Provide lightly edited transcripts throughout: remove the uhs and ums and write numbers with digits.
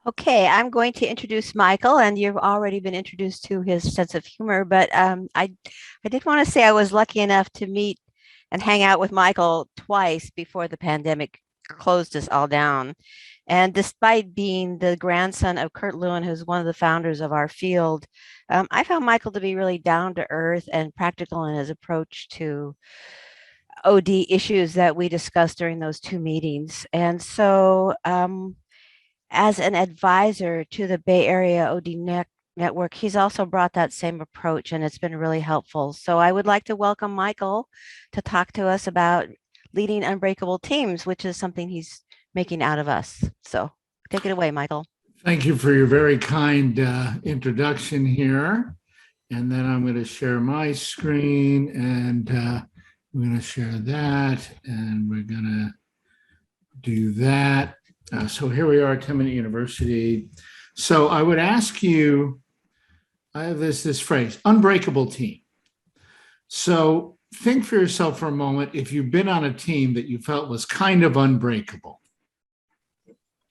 Okay, I'm going to introduce Michael, and you've already been introduced to his sense of humor. But I did want to say I was lucky enough to meet and hang out with Michael twice before the pandemic closed us all down. And despite being the grandson of Kurt Lewin, who's one of the founders of our field, I found Michael to be really down to earth and practical in his approach to OD issues that we discussed during those two meetings. And so, as an advisor to the Bay Area Network, he's also brought that same approach, and it's been really helpful. So I would like to welcome Michael to talk to us about leading unbreakable teams, which is something he's making out of us. So take it away, Michael. Thank you for your very kind introduction here. And then I'm going to share my screen and I'm going to share that and we're going to do that. So here we are at 10-Minute University. So I would ask you, I have this phrase, unbreakable team. So think for yourself for a moment if you've been on a team that you felt was kind of unbreakable.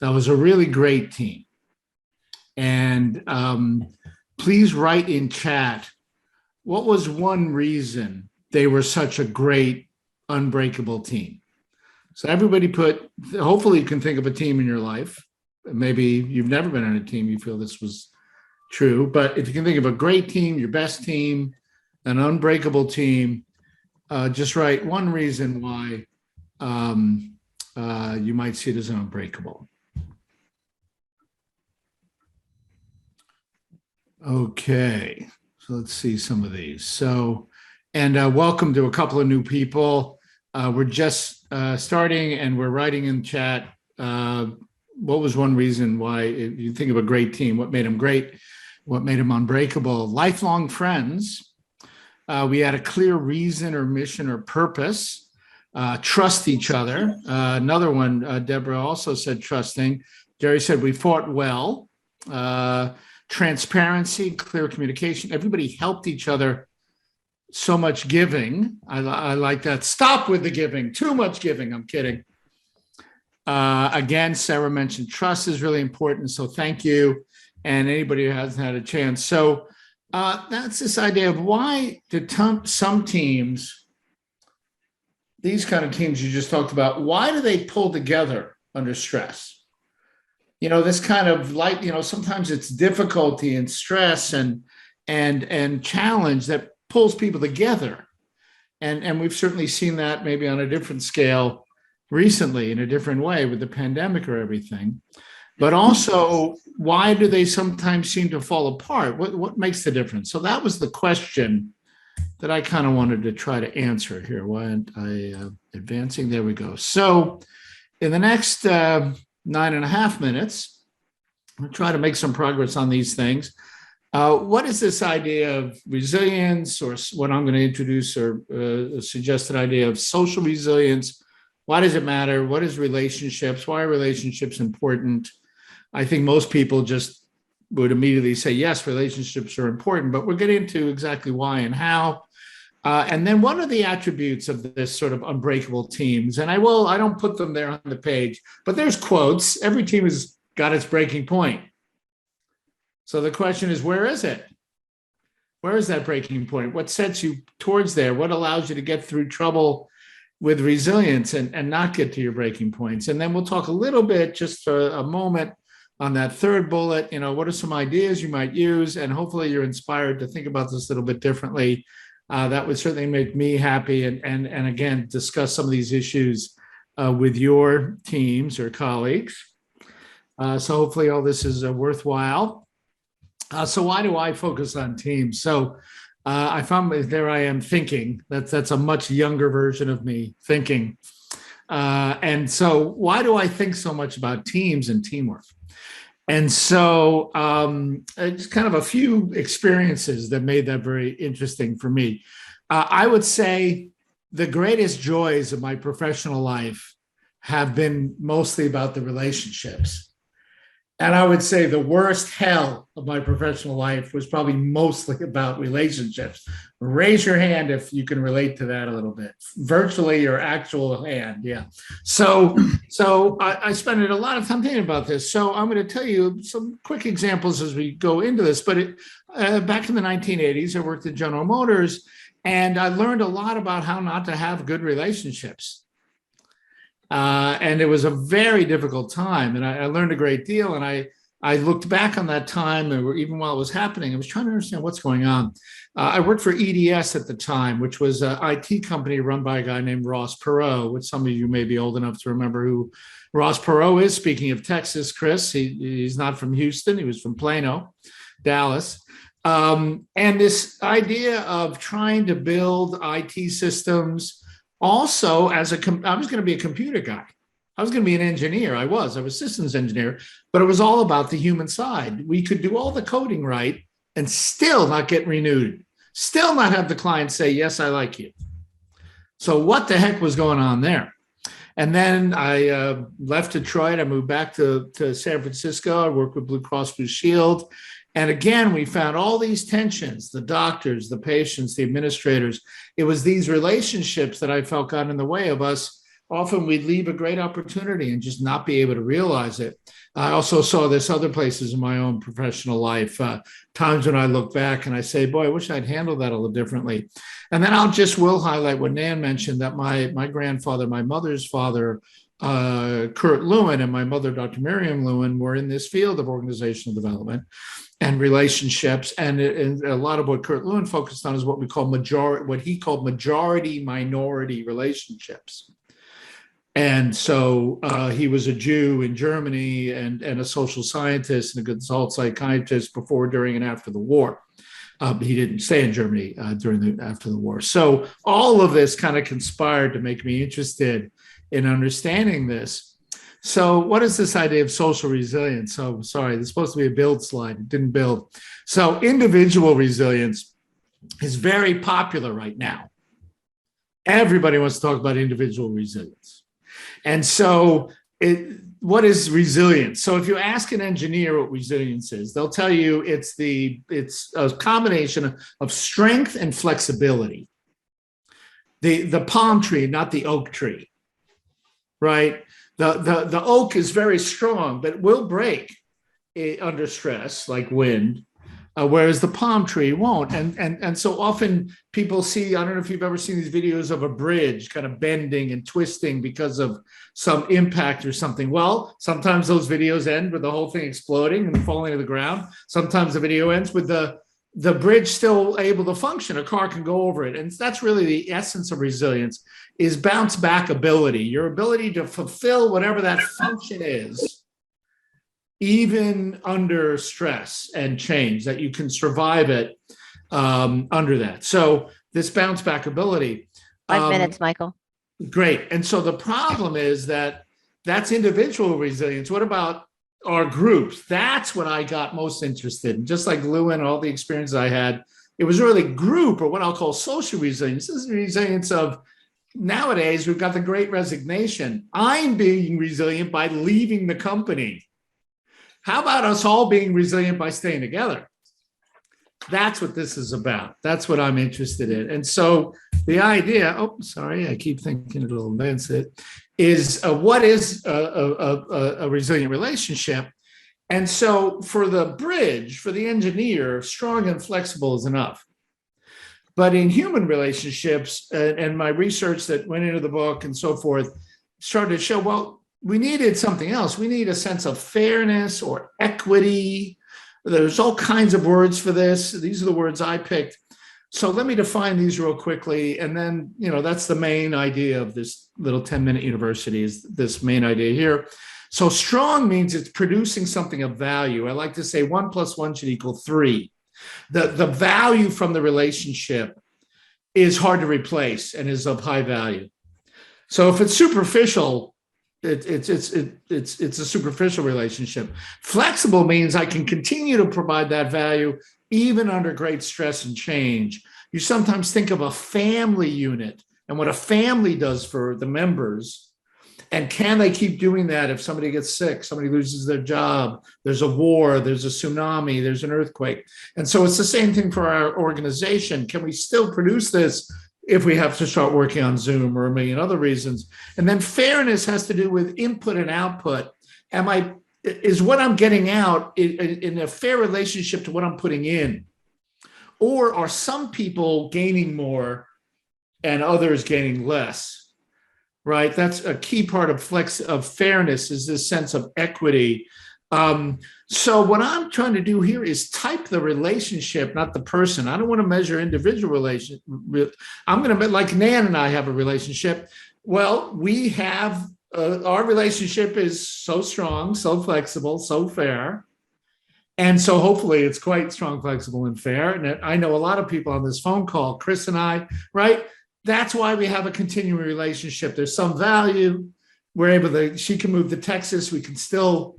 That was a really great team. And please write in chat, what was one reason they were such a great unbreakable team? So everybody hopefully you can think of a team in your life. Maybe you've never been on a team, you feel this was true. But if you can think of a great team, your best team, an unbreakable team, just write one reason why you might see it as unbreakable. Okay, so let's see some of these. So, and welcome to a couple of new people. We're just starting and we're writing in chat. What was one reason why you think of a great team? What made them great? What made them unbreakable? Lifelong friends. We had a clear reason or mission or purpose. Trust each other. Another one, Deborah also said trusting. Jerry said we fought well. Transparency, clear communication. Everybody helped each other. So much giving. I like that. Stop with the giving. Too much giving. I'm kidding. Again, Sarah mentioned trust is really important. So thank you. And anybody who hasn't had a chance. So that's this idea of why do some teams, these kind of teams you just talked about, why do they pull together under stress? You know, this kind of like, you know, sometimes it's difficulty and stress and challenge that pulls people together. And we've certainly seen that maybe on a different scale recently in a different way with the pandemic or everything. But also, why do they sometimes seem to fall apart? What makes the difference? So that was the question that I kind of wanted to try to answer here. Why aren't I advancing? There we go. So in the next 9.5 minutes, I'll try to make some progress on these things. What is this idea of resilience, or what I'm going to introduce, or a suggested idea of social resilience? Why does it matter? What is relationships? Why are relationships important? I think most people just would immediately say, yes, relationships are important, but we'll get into exactly why and how. And then what are the attributes of this sort of unbreakable teams? And I don't put them there on the page, but there's quotes. Every team has got its breaking point. So the question is, where is it? Where is that breaking point? What sets you towards there? What allows you to get through trouble with resilience and not get to your breaking points? And then we'll talk a little bit, just for a moment, on that third bullet. You know, what are some ideas you might use? And hopefully you're inspired to think about this a little bit differently. That would certainly make me happy. And again, discuss some of these issues with your teams or colleagues. So hopefully all this is worthwhile. So why do I focus on teams? So I found there I am thinking. That's a much younger version of me thinking. And so why do I think so much about teams and teamwork? And so just kind of a few experiences that made that very interesting for me. I would say the greatest joys of my professional life have been mostly about the relationships. And I would say the worst hell of my professional life was probably mostly about relationships. Raise your hand if you can relate to that a little bit. Virtually your actual hand, yeah. So I spent a lot of time thinking about this. So I'm going to tell you some quick examples as we go into this. But back in the 1980s, I worked at General Motors, and I learned a lot about how not to have good relationships. And it was a very difficult time, and I learned a great deal. And I looked back on that time, and even while it was happening, I was trying to understand what's going on. I worked for EDS at the time, which was an IT company run by a guy named Ross Perot, which some of you may be old enough to remember who Ross Perot is. Speaking of Texas, Chris, he's not from Houston. He was from Plano, Dallas. And this idea of trying to build IT systems. Also, I was going to be a computer guy. I was going to be an engineer. I was systems engineer, but it was all about the human side. We could do all the coding right and still not get renewed, still not have the client say, yes, I like you. So what the heck was going on there? And then I left Detroit. I moved back to San Francisco. I worked with Blue Cross Blue Shield. And again, we found all these tensions, the doctors, the patients, the administrators. It was these relationships that I felt got in the way of us. Often we'd leave a great opportunity and just not be able to realize it. I also saw this other places in my own professional life, times when I look back and I say, boy, I wish I'd handled that a little differently. And then will highlight what Nan mentioned, that my grandfather, my mother's father, Kurt Lewin, and my mother, Dr. Miriam Lewin, were in this field of organizational development and relationships. And a lot of what Kurt Lewin focused on is what he called majority minority relationships. And so he was a Jew in Germany and a social scientist and a consult psychiatrist before, during, and after the war. He didn't stay in Germany after the war. So all of this kind of conspired to make me interested in understanding this. So what is this idea of social resilience? So sorry, this is supposed to be a build slide. It didn't build. So individual resilience is very popular right now. Everybody wants to talk about individual resilience. And so what is resilience? So if you ask an engineer what resilience is, they'll tell you it's a combination of strength and flexibility. The palm tree, not the oak tree, right? The oak is very strong, but it will break under stress, like wind, whereas the palm tree won't. And so often people see, I don't know if you've ever seen these videos of a bridge kind of bending and twisting because of some impact or something. Well, sometimes those videos end with the whole thing exploding and falling to the ground. Sometimes the video ends with the bridge still able to function. A car can go over it. And that's really the essence of resilience, is bounce back ability, your ability to fulfill whatever that function is, even under stress and change, that you can survive it under that. So this bounce back ability. 5 minutes, Michael. Great. And so the problem is that's individual resilience. What about our groups? That's what I got most interested in. Just like Lewin, all the experiences I had, it was really group, or what I'll call social resilience. This is resilience of, nowadays, we've got the great resignation. I'm being resilient by leaving the company. How about us all being resilient by staying together? That's what this is about. That's what I'm interested in. And so the idea, I keep thinking it'll advance it, is what is a resilient relationship? And so for the bridge, for the engineer, strong and flexible is enough. But in human relationships, and my research that went into the book and so forth, started to show, well, we needed something else. We need a sense of fairness or equity. There's all kinds of words for this. These are the words I picked. So let me define these real quickly. And then, that's the main idea of this little 10-minute university, is this main idea here. So strong means it's producing something of value. I like to say 1 + 1 should equal 3. The value from the relationship is hard to replace and is of high value. So if it's superficial, it's a superficial relationship. Flexible means I can continue to provide that value even under great stress and change. You sometimes think of a family unit and what a family does for the members. And can they keep doing that if somebody gets sick, somebody loses their job, there's a war, there's a tsunami, there's an earthquake? And so it's the same thing for our organization. Can we still produce this if we have to start working on Zoom or a million other reasons? And then fairness has to do with input and output. Is what I'm getting out in a fair relationship to what I'm putting in? Or are some people gaining more and others gaining less? Right? That's a key part of fairness, is this sense of equity. So what I'm trying to do here is type the relationship, not the person. I don't want to measure individual relations. I'm going to, like Nan and I have a relationship. Well, we have, our relationship is so strong, so flexible, so fair. And so hopefully it's quite strong, flexible, and fair. And I know a lot of people on this phone call, Chris and I, right? That's why we have a continuing relationship. There's some value. We're able to, she can move to Texas. We can still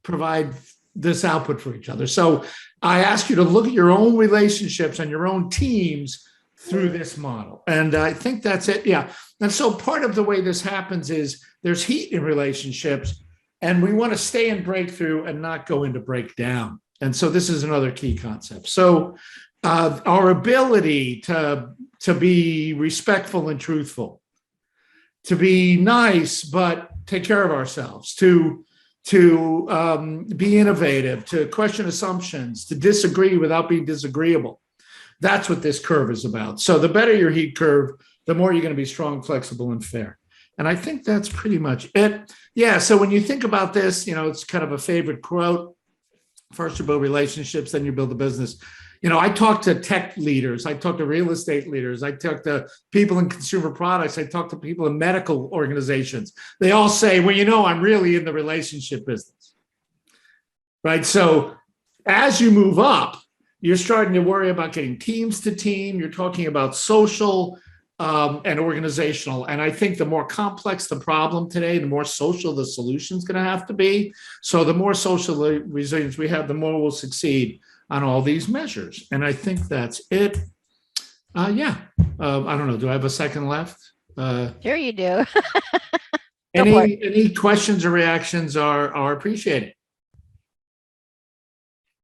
provide this output for each other. So I ask you to look at your own relationships and your own teams through this model. And I think that's it. Yeah. And so part of the way this happens is there's heat in relationships, and we want to stay in breakthrough and not go into breakdown. And so this is another key concept. So our ability to be respectful and truthful, to be nice but take care of ourselves, to be innovative, to question assumptions, to disagree without being disagreeable. That's what this curve is about. So the better your heat curve, the more you're going to be strong, flexible, and fair. And I think that's pretty much it. Yeah, so when you think about this, it's kind of a favorite quote. First you build relationships, then you build a business. I talk to tech leaders, I talk to real estate leaders, I talk to people in consumer products, I talk to people in medical organizations. They all say, well, I'm really in the relationship business, right? So as you move up, you're starting to worry about getting teams to team. You're talking about social and organizational. And I think the more complex the problem today, the more social the solution is going to have to be. So the more social resilience we have, the more we'll succeed on all these measures. And I think that's it. I don't know. Do I have a second left? Sure you do. Any questions or reactions are appreciated.